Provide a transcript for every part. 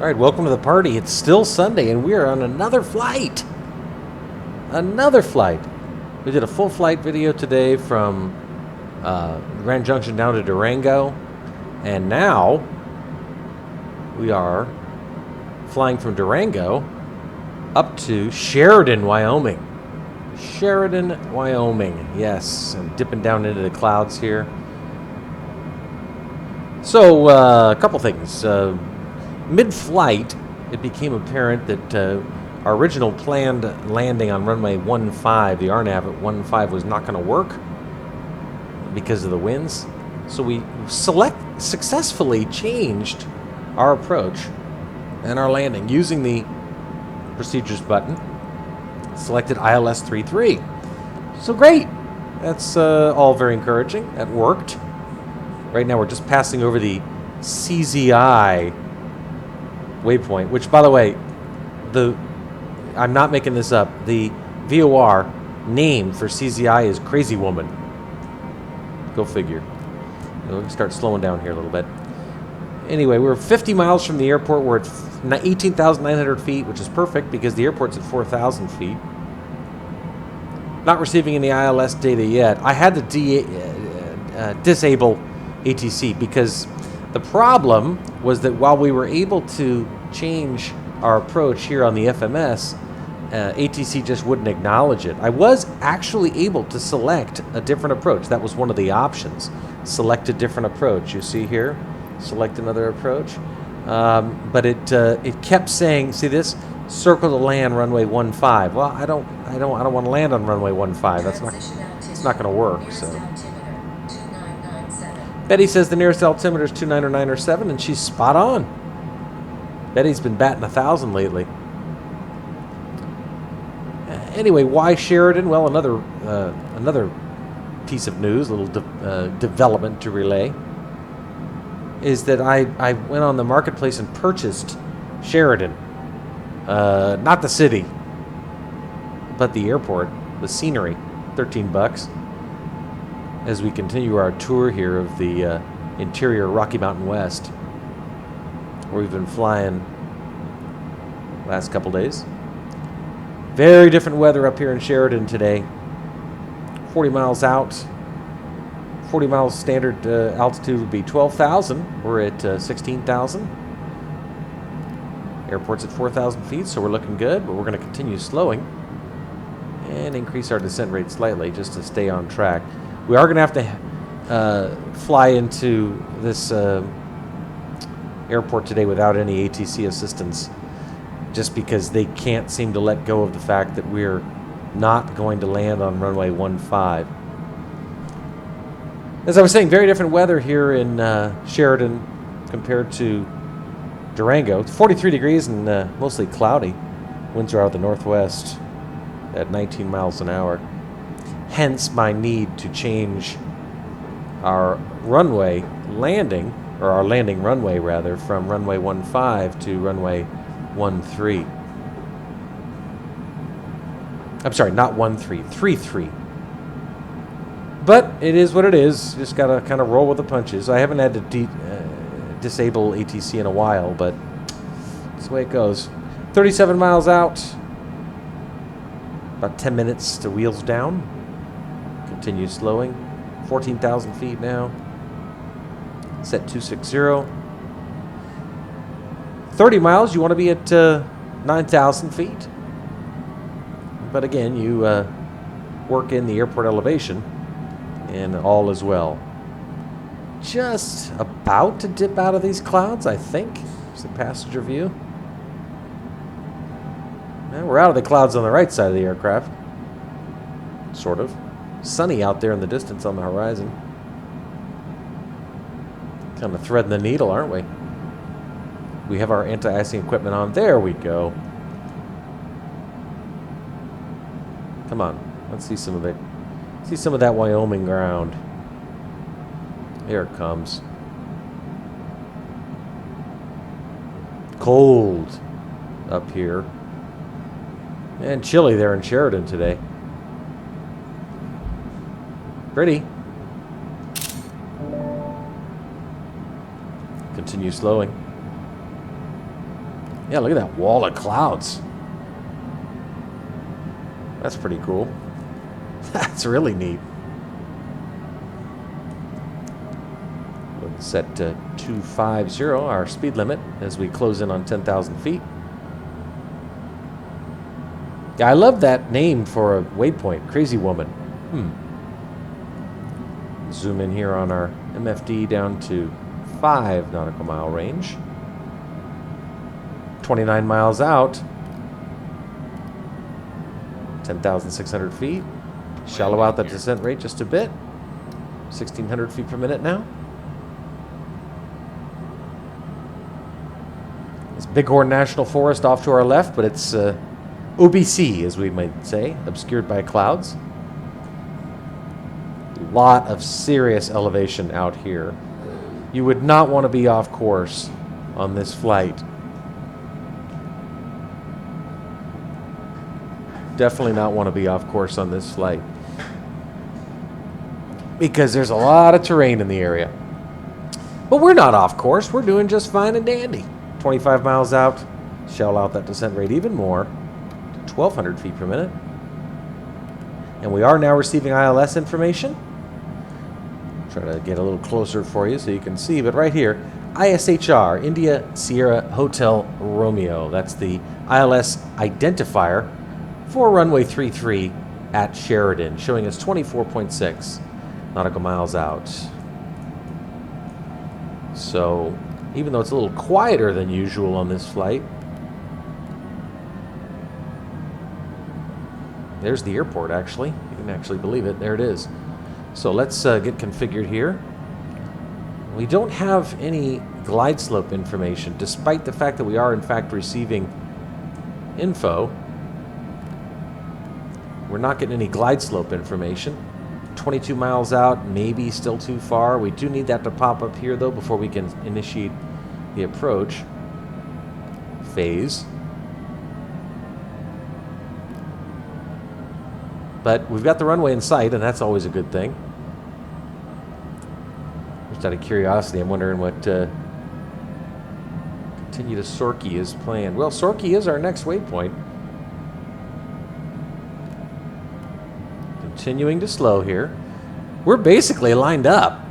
All right, welcome to the party. It's still Sunday, and we are on another flight. Another flight. We did a full flight video today from Grand Junction down to Durango, and now we are flying from Durango up to Sheridan, Wyoming. Sheridan, Wyoming. Yes, I'm dipping down into the clouds here. So, a couple things. Mid-flight, it became apparent that our original planned landing on runway 15, the RNAV at 15, was not going to work because of the winds. So we successfully changed our approach and our landing using the procedures button. Selected ILS 33. So great. That's all very encouraging. That worked. Right now we're just passing over the CZI waypoint, which, by the way, I'm not making this up. The VOR name for CZI is Crazy Woman. Go figure. We'll start slowing down here a little bit. Anyway, we're 50 miles from the airport. We're at 18,900 feet, which is perfect because the airport's at 4,000 feet. Not receiving any ILS data yet. I had to disable ATC because the problem was that while we were able to change our approach here on the FMS, ATC just wouldn't acknowledge it. I was actually able to select a different approach. That was one of the options. Select a different approach. You see here, select another approach. But it kept saying, see this? Circle to land runway 15. Well, I don't want to land on runway 15. It's not going to work. So Betty says the nearest altimeter is 299 or 7, and she's spot on. Betty's been batting 1,000 lately. Anyway, why Sheridan? Well, another piece of news, a little development to relay, is that I went on the marketplace and purchased Sheridan. Not the city, but the airport, the scenery, $13. As we continue our tour here of the interior Rocky Mountain West, where we've been flying last couple days. Very different weather up here in Sheridan today. 40 miles out. 40 miles standard altitude would be 12,000. We're at 16,000. Airport's at 4,000 feet, so we're looking good, but we're going to continue slowing and increase our descent rate slightly just to stay on track. We are going to have to fly into this airport today without any ATC assistance, just because they can't seem to let go of the fact that we're not going to land on runway 15. As I was saying, very different weather here in Sheridan compared to Durango. It's 43 degrees and mostly cloudy. Winds are out of the northwest at 19 miles an hour. Hence my need to change our runway landing, or our landing runway rather, from runway 15 to runway 13. I'm sorry, not 13, 33. But it is what it is. Just got to kind of roll with the punches. I haven't had to disable ATC in a while, but that's the way it goes. 37 miles out. About 10 minutes to wheels down. Continue slowing. 14,000 feet now. Set 260. 30 miles, you want to be at 9,000 feet. But again, you work in the airport elevation, and all is well. Just about to dip out of these clouds, I think. It's the passenger view. Now we're out of the clouds on the right side of the aircraft. Sort of. Sunny out there in the distance on the horizon. Kind of threading the needle, aren't we? We have our anti-icing equipment on. There we go. Come on. Let's see some of it. See some of that Wyoming ground. Here it comes. Cold up here. And chilly there in Sheridan today. Pretty. Continue slowing. Yeah, look at that wall of clouds. That's pretty cool. That's really neat. We'll set to 250, our speed limit, as we close in on 10,000 feet. Yeah, I love that name for a waypoint, Crazy Woman. Zoom in here on our MFD down to 5 nautical mile range. 29 miles out. 10,600 feet. Shallow out the descent rate just a bit. 1,600 feet per minute now. It's Bighorn National Forest off to our left, but it's OBC, as we might say, obscured by clouds. A lot of serious elevation out here. You would not want to be off course on this flight. Definitely not want to be off course on this flight, because there's a lot of terrain in the area. But we're not off course. We're doing just fine and dandy. 25 miles out. Shell out that descent rate even more. 1,200 feet per minute. And we are now receiving ILS information. Try to get a little closer for you so you can see. But right here, ISHR, India Sierra Hotel Romeo. That's the ILS identifier for runway 33 at Sheridan, showing us 24.6 nautical miles out. So, even though it's a little quieter than usual on this flight, there's the airport, actually. You can actually believe it. There it is. So let's get configured here. We don't have any glide slope information, despite the fact that we are, in fact, receiving info. We're not getting any glide slope information. 22 miles out, maybe still too far. We do need that to pop up here, though, before we can initiate the approach phase. But we've got the runway in sight, and that's always a good thing. Just out of curiosity, I'm wondering what continue to Sorky is planned. Well, Sorky is our next waypoint. Continuing to slow here. We're basically lined up.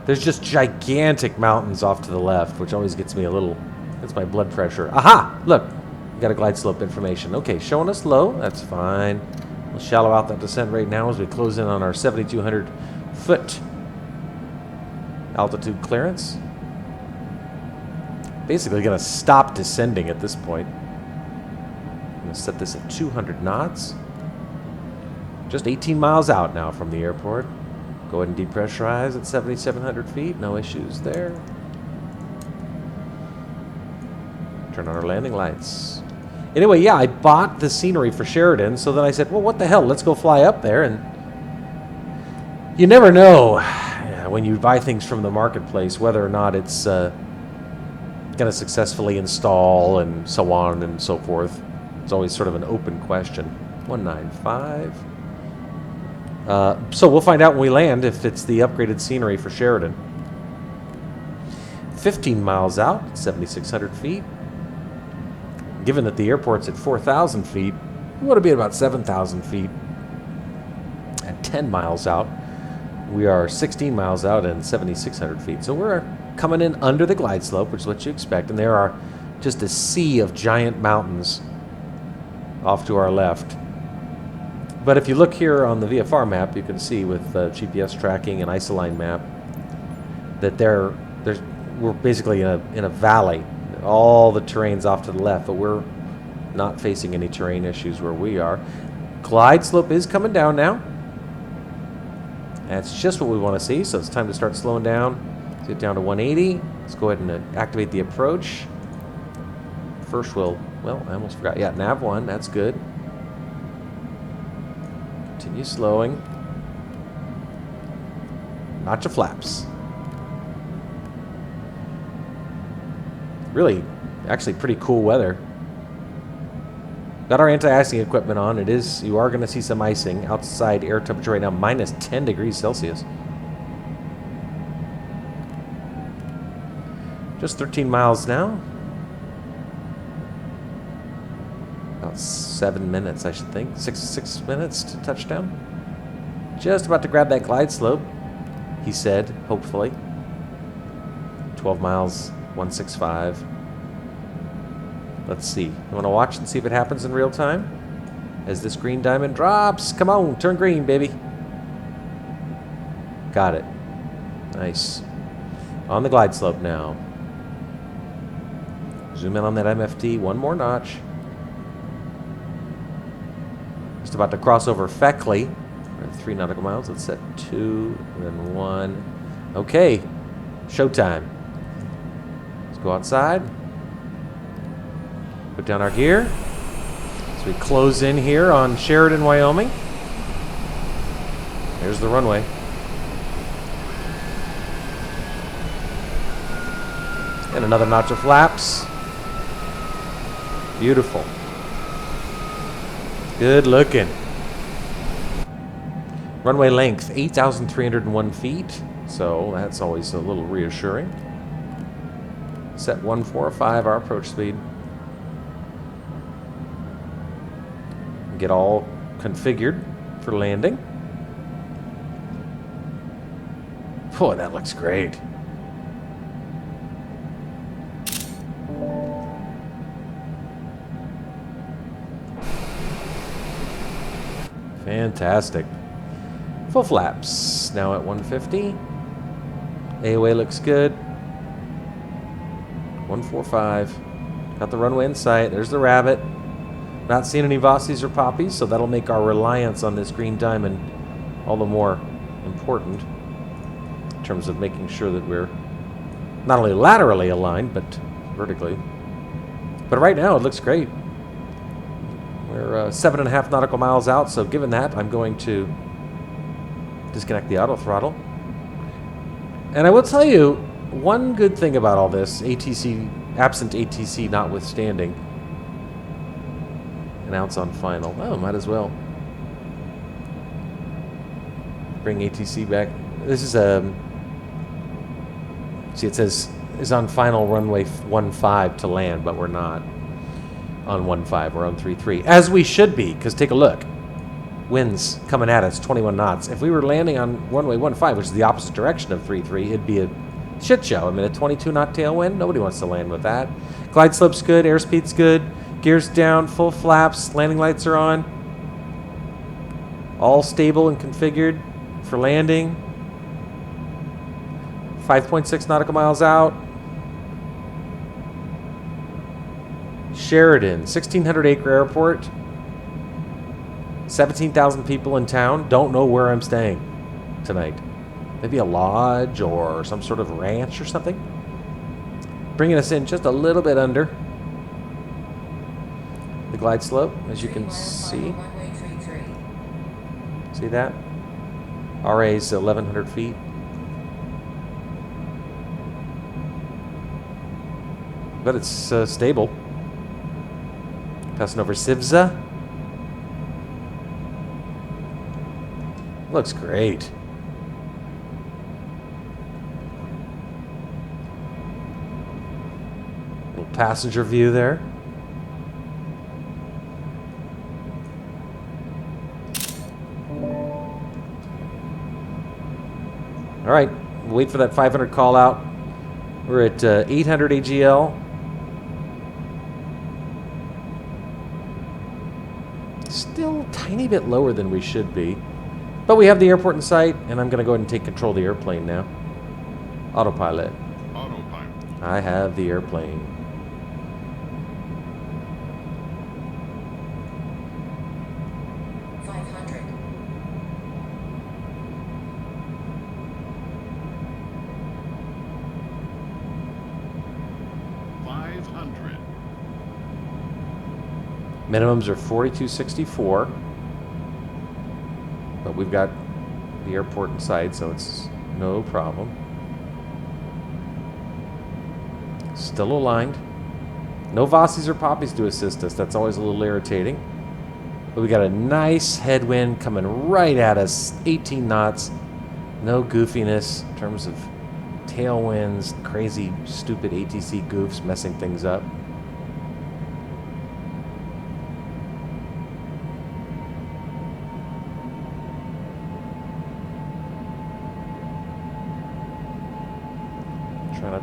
There's just gigantic mountains off to the left, which always gets me a little, gets my blood pressure. Aha! Look, we got a glide slope information. Okay, showing us low. That's fine. We'll shallow out that descent rate now as we close in on our 7,200 foot altitude clearance. Basically going to stop descending at this point. I'm going to set this at 200 knots. Just 18 miles out now from the airport. Go ahead and depressurize at 7,700 feet. No issues there. Turn on our landing lights. Anyway, yeah, I bought the scenery for Sheridan, so then I said, well, what the hell? Let's go fly up there. And you never know when you buy things from the marketplace whether or not it's going to successfully install and so on and so forth. It's always sort of an open question. 195. So we'll find out when we land if it's the upgraded scenery for Sheridan. 15 miles out, 7,600 feet. Given that the airport's at 4,000 feet, we want to be at about 7,000 feet. At 10 miles out, we are 16 miles out and 7,600 feet. So we're coming in under the glide slope, which is what you expect. And there are just a sea of giant mountains off to our left. But if you look here on the VFR map, you can see with GPS tracking and isoline map that we're basically in a valley. All the terrain's off to the left, but we're not facing any terrain issues where we are. Glide slope is coming down now. That's just what we want to see, so it's time to start slowing down. Let's get down to 180. Let's go ahead and activate the approach. First well, I almost forgot. Yeah, nav 1, that's good. Continue slowing. Notch of flaps. Really, actually pretty cool weather. Got our anti-icing equipment on. You are going to see some icing. Outside air temperature right now, minus 10 degrees Celsius. Just 13 miles now. About 7 minutes, I should think. Six minutes to touchdown. Just about to grab that glide slope, he said, hopefully. 12 miles, 165. Let's see. You want to watch and see if it happens in real time? As this green diamond drops. Come on, turn green, baby. Got it. Nice. On the glide slope now. Zoom in on that MFD one more notch. Just about to cross over Feckley. We're at 3 nautical miles. Let's set 2, and then 1. Okay. Showtime. Let's go outside. Put down our gear. So we close in here on Sheridan, Wyoming. There's the runway. And another notch of flaps. Beautiful. Good looking. Runway length, 8,301 feet. So that's always a little reassuring. Set 145, our approach speed. Get all configured for landing. Boy, that looks great. Fantastic. Full flaps. Now at 150. AOA looks good. 145. Got the runway in sight. There's the rabbit. Not seeing any Vossies or Poppies, so that'll make our reliance on this green diamond all the more important in terms of making sure that we're not only laterally aligned, but vertically. But right now, it looks great. We're 7.5 nautical miles out, so given that, I'm going to disconnect the auto throttle. And I will tell you, one good thing about all this, ATC, absent ATC notwithstanding, announce on final. Oh, might as well bring ATC back. This is a, see, it says is on final runway 15 to land, but we're not on 15. We're on 33, as we should be, because take a look. Winds coming at us, 21 knots. If we were landing on runway 15, which is the opposite direction of 33, it'd be a shit show. I mean, a 22 knot tailwind, nobody wants to land with that. Glide slope's good, airspeed's good, gears down, full flaps, landing lights are on. All stable and configured for landing. 5.6 nautical miles out. Sheridan, 1,600 acre airport. 17,000 people in town. Don't know where I'm staying tonight. Maybe a lodge or some sort of ranch or something. Bringing us in just a little bit under the glide slope, as you can see. See that? RA's 1,100 feet. But it's stable. Passing over Sivza. Looks great. Little passenger view there. All right, we'll wait for that 500 call out. We're at 800 AGL. Still a tiny bit lower than we should be. But we have the airport in sight, and I'm going to go ahead and take control of the airplane now. Autopilot. Autopilot. I have the airplane. Minimums are 42.64, but we've got the airport in sight, so it's no problem. Still aligned. No Vossies or Poppies to assist us. That's always a little irritating. But we got a nice headwind coming right at us, 18 knots. No goofiness in terms of tailwinds, crazy, stupid ATC goofs messing things up.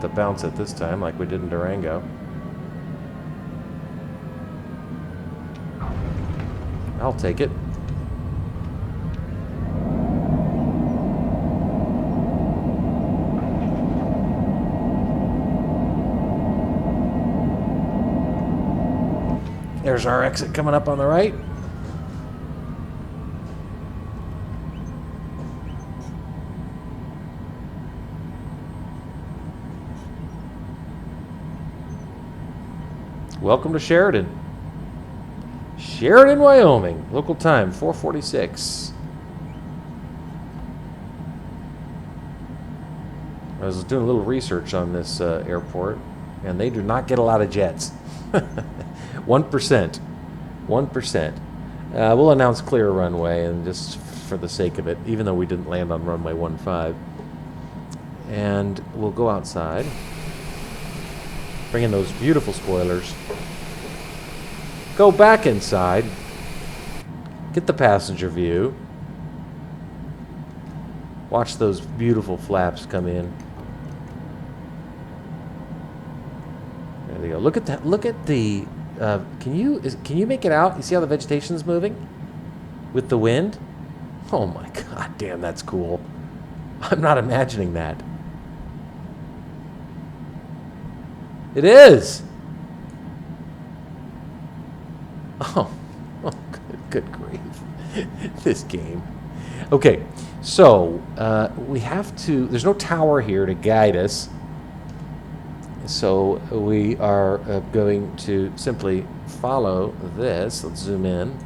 to bounce it this time like we did in Durango. I'll take it. There's our exit coming up on the right. Welcome to Sheridan. Sheridan, Wyoming. Local time, 4:46. I was doing a little research on this airport, and they do not get a lot of jets. 1%. 1%. We'll announce clear runway, and just for the sake of it, even though we didn't land on runway 15. And we'll go outside. Bring in those beautiful spoilers. Go back inside. Get the passenger view. Watch those beautiful flaps come in. There they go. Look at that. Look at the. Can you make it out? You see how the vegetation's moving with the wind? Oh my God! Damn, that's cool. I'm not imagining that. It is. Oh, good grief. This game. Okay, so we have to, there's no tower here to guide us. So we are going to simply follow this. Let's zoom in.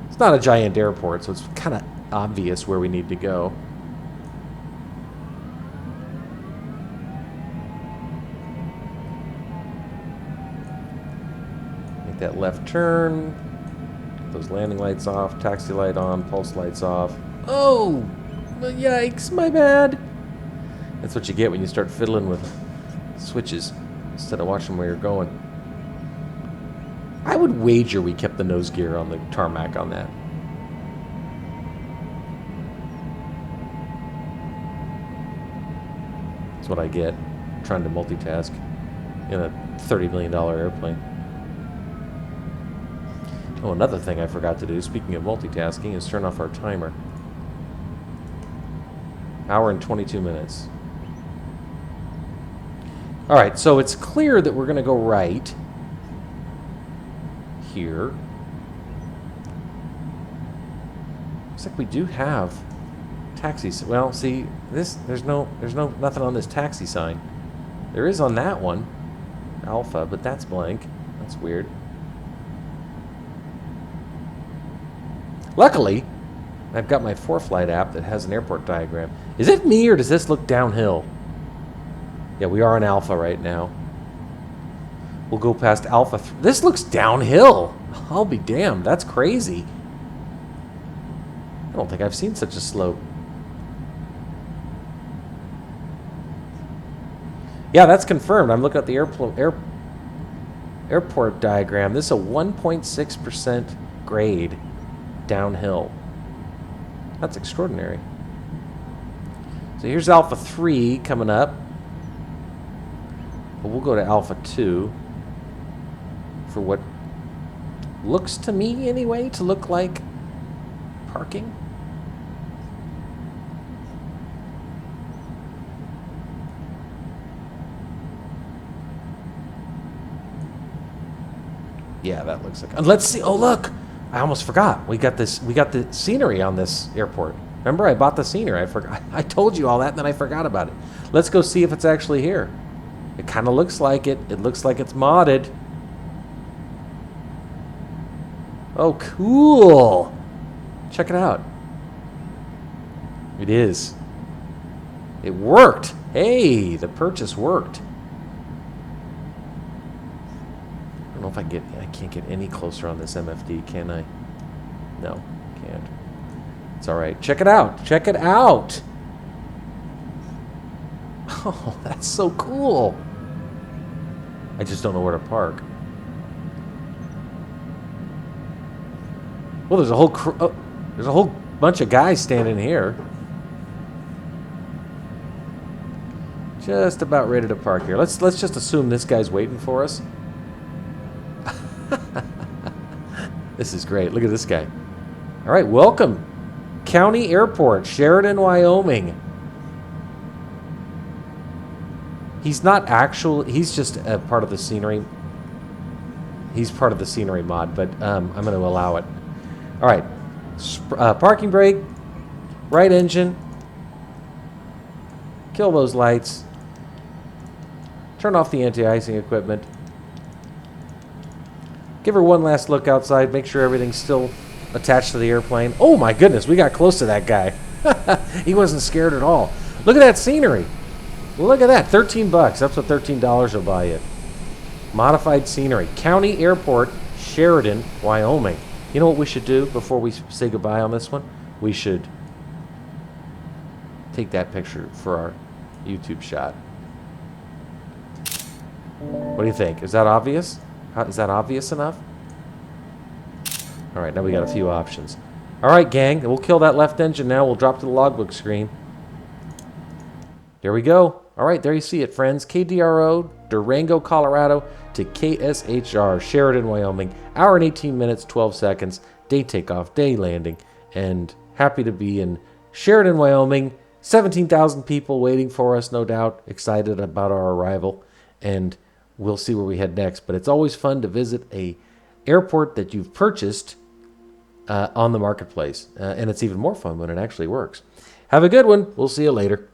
It's not a giant airport, so it's kind of obvious where we need to go. That left turn, get those landing lights off, taxi light on, pulse lights off. Oh, yikes, my bad. That's what you get when you start fiddling with switches instead of watching where you're going. I would wager we kept the nose gear on the tarmac on that. That's what I get trying to multitask in a $30 million airplane. Oh, another thing I forgot to do, speaking of multitasking, is turn off our timer. Hour and 22 minutes. All right, so it's clear that we're going to go right here. Looks like we do have taxis. Well, see, there's nothing on this taxi sign. There is on that one, Alpha, but that's blank. That's weird. Luckily, I've got my ForeFlight app that has an airport diagram. Is it me or does this look downhill? Yeah, we are in Alpha right now. We'll go past Alpha. This looks downhill. I'll be damned. That's crazy. I don't think I've seen such a slope. Yeah, that's confirmed. I'm looking at the airport diagram. This is a 1.6% grade downhill. That's extraordinary. So here's Alpha 3 coming up. But we'll go to Alpha 2 for what looks to me, anyway, to look like parking. Yeah, that looks like. And let's see. Oh, look! I almost forgot. We got this. We got the scenery on this airport. Remember, I bought the scenery. I forgot. I told you all that, and then I forgot about it. Let's go see if it's actually here. It kind of looks like it. It looks like it's modded. Oh, cool! Check it out. It is. It worked. Hey, the purchase worked. I don't know if I can't get any closer on this MFD, can I? No, can't. It's all right. Check it out. Check it out. Oh, that's so cool. I just don't know where to park. Well, there's a whole there's a whole bunch of guys standing here. Just about ready to park here. Let's just assume this guy's waiting for us. This is great. Look at this guy. All right, welcome. County Airport, Sheridan, Wyoming. He's not actual. He's just a part of the scenery. He's part of the scenery mod, but I'm going to allow it. All right. Parking brake. Right engine. Kill those lights. Turn off the anti-icing equipment. Give her one last look outside. Make sure everything's still attached to the airplane. Oh my goodness, we got close to that guy. He wasn't scared at all. Look at that scenery. Look at that, 13 bucks. That's what $13 will buy you. Modified scenery. County Airport, Sheridan, Wyoming. You know what we should do before we say goodbye on this one? We should take that picture for our YouTube shot. What do you think? Is that obvious? Is that obvious enough? All right, now we got a few options. All right, gang, we'll kill that left engine now. We'll drop to the logbook screen. There we go. All right, there you see it, friends. KDRO, Durango, Colorado to KSHR, Sheridan, Wyoming. Hour and 18 minutes, 12 seconds. Day takeoff, day landing. And happy to be in Sheridan, Wyoming. 17,000 people waiting for us, no doubt. Excited about our arrival. And we'll see where we head next. But it's always fun to visit a airport that you've purchased on the marketplace. And it's even more fun when it actually works. Have a good one. We'll see you later.